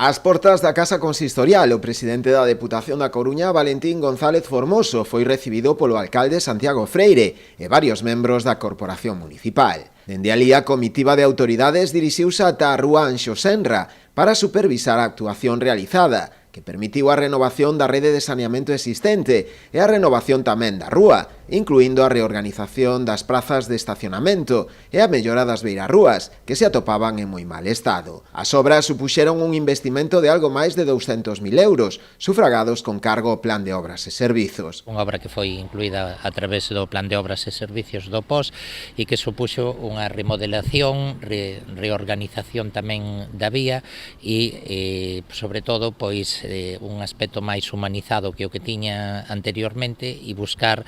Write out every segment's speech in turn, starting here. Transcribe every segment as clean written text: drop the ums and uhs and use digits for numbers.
Ás portas da Casa Consistorial, o presidente da Deputación da Coruña, Valentín González Formoso, foi recibido polo alcalde Santiago Freire e varios membros da Corporación Municipal. Dende alí, a comitiva de autoridades dirixiuse ata a Rúa Anxo Senra para supervisar a actuación realizada, que permitiu a renovación da rede de saneamento existente e a renovación tamén da rúa, incluindo a reorganización das prazas de estacionamento e a mellora das beirarrúas, que se atopaban en moi mal estado. As obras supuxeron un investimento de algo máis de 200.000 euros, sufragados con cargo ao Plan de Obras e Servizos. Unha obra que foi incluída a través do Plan de Obras e Servicios do POS e que supuxo unha remodelación, reorganización tamén da vía e sobre todo, pois, un aspecto máis humanizado que o que tiña anteriormente e buscar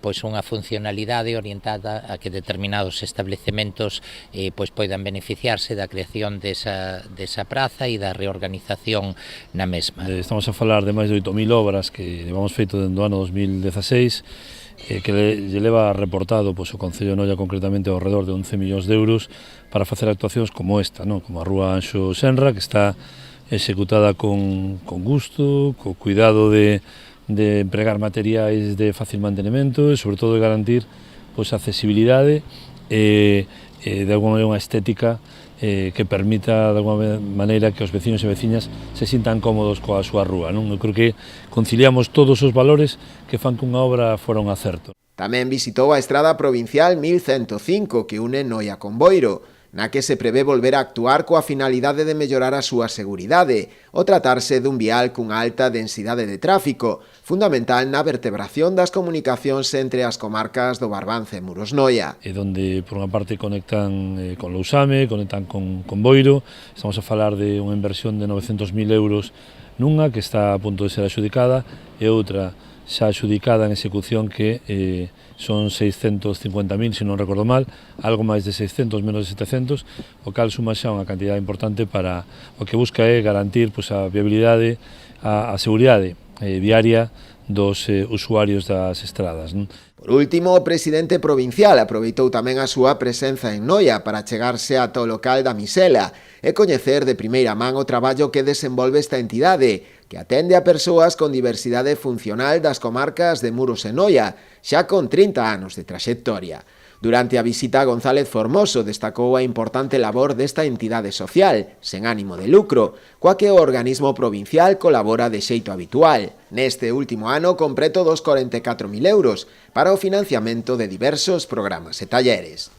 pois unha funcionalidade orientada a que determinados establecementos pois poidan beneficiarse da creación desa praza e da reorganización na mesma. Estamos a falar de máis de 8.000 obras que levamos feito dende o ano 2016 que lle leva reportado pois, o Concello de Noia concretamente ao redor de 11 millóns de euros para facer actuacións como esta, non? Como a Rúa Anxo Senra, que está executada con gusto, co cuidado de empregar materiais de fácil mantenimento e sobre todo de garantir pois, a accesibilidade e de alguma maneira unha estética que permita de alguma maneira que os veciños e veciñas se sintan cómodos coa súa rúa, non? Eu creo que conciliamos todos os valores que fan que unha obra fora un acerto. Tamén visitou a estrada provincial 1105 que une Noia con Boiro, na que se prevé volver a actuar coa finalidade de mellorar a súa seguridade, o tratarse dun vial cunha alta densidade de tráfico, fundamental na vertebración das comunicacións entre as comarcas do Barbance e Muros Noia. E donde, por unha parte, conectan con Lousame, conectan con Boiro. Estamos a falar de unha inversión de 900.000 euros nunha que está a punto de ser adxudicada e outra xa adxudicada en execución que son 650.000, se non recordo mal, algo máis de 600, menos de 700, o cal suma xa unha cantidade importante para o que busca é garantir pois, a viabilidade, a seguridade viaria dos usuarios das estradas. Non? Por último, o presidente provincial aproveitou tamén a súa presenza en Noia para chegarse ata o local da Misela e coñecer de primeira man o traballo que desenvolve esta entidade, que atende a persoas con diversidade funcional das comarcas de Muros e Noia, xa con 30 anos de traxectoria. Durante a visita, González Formoso destacou a importante labor desta entidade social, sen ánimo de lucro, coa que o organismo provincial colabora de xeito habitual. Neste último ano, con preto dos 44.000 euros para o financiamento de diversos programas e talleres.